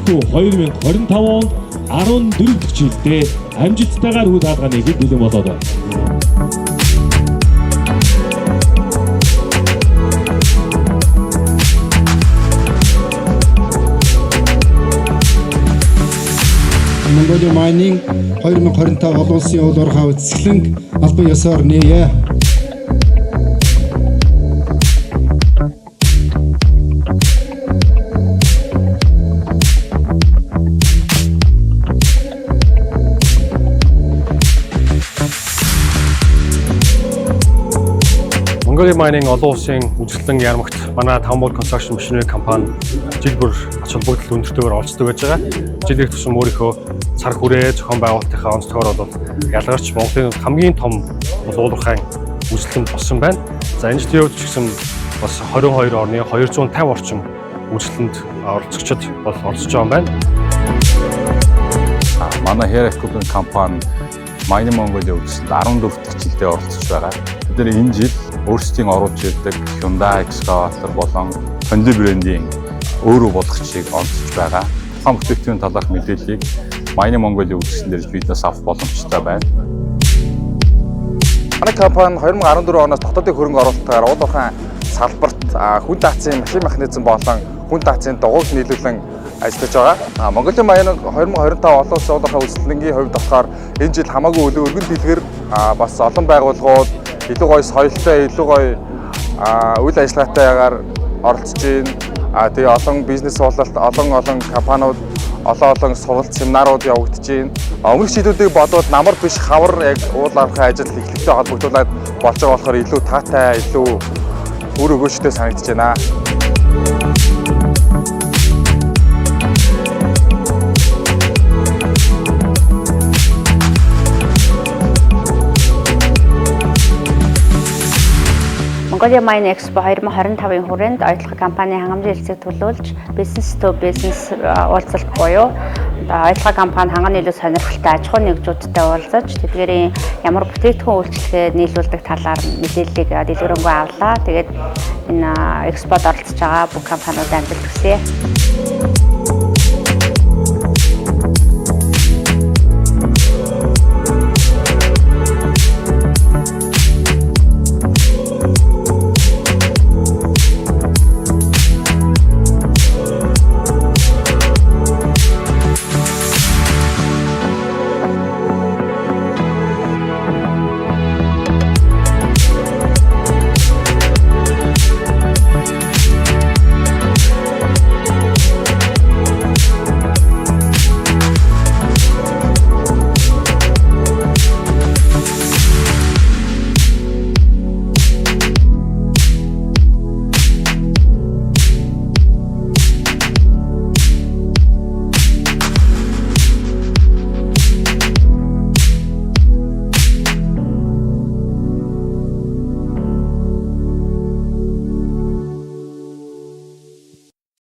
Энэхүү 2025 онд 14 дэх жилдээ амжилттайгаар үйл хаалганыг бэлэн болоод байна. Mongolia Mining 2025 олон улсын уул уурхай үзэсгэлэн албан ёсоор нээе. Mongolia Mining олон улсын үзэсгэлэн ярмагт манай Tambour Construction Machinery компани жил бүр ач холбогдол өндөртэйгээр олцдог байж байгаа. Жилийн тусам өөрийнхөө цар хүрээ зохион байгуулалтынхаа онцлогоор бол ялгарч Монголын хамгийн том уулуурхайн үзэсгэлэн болсон байна. За энэ жилийн хувьд ч гэсэн бас 22 орны 250 орчим үзэсгэлэнд оролцогчид бол оролцож байгаа юм байна. Манай Hera Equipment компани Mining Mongolia үзэсгэлэнд 14 дахь жилдээ оролцож байгаа. Бид нэр энэ жил өөрсдийн оруулж ирдэг Hyundai Excavator болон Honda брендийн өөрөө болгочийг онцолж байгаа. Тухайн бүтээгдэхүүн талаарх мэдээллийг Mining Mongolia үзэсгэлэнээр биднээс авах боломжтой байна. Манай компани 2014 оноос дотоодын хөрөнгө оруулалтаар уул уурхайн салбарт хүн даацын машин механизм болон хүн даацын дугуйг нийлүүлэн ажиллаж байгаа. Mongolia Mining 2025 олон улсын уул уурхай үзэсгэлэнгийн хувьд болохоор энэ жил хамаагүй өргөн дэлгэр бас олон байгууллагууд илүү гоё соёлтой, илүү гоё үйл ажиллагаагаар оролцож байна. Тэгээ олон бизнес суулгалт, олон компаниуд, олон сургалт, семинарууд явагдаж байна. Өмнөх жилүүдийг бодвол намар биш хавар яг уул уурхай ажил эхлэлтэй холбогдуулаад болж байгаа болохоор илүү таатай, илүү үр өгөөжтэй санагдаж байна. Mongolia Mining Expo 2025-ын хүрээнд оюутлах компани хангамжийн хэлцээг төлөөлж бизнес to бизнес уулзалт буюу оюутлах компани ханган нийлүү сонирхолтой аж ахуйн нэгжүүдтэй уулзаж тэдгээрийн ямар бүтээгдэхүүн үйлчлэгээ нийлүүлдэг талаар мэдээллийг дэлгэрэнгүй авлаа. Тэгээд энэ экспод оролцож байгаа бүх компаниуд амжилт хүсье.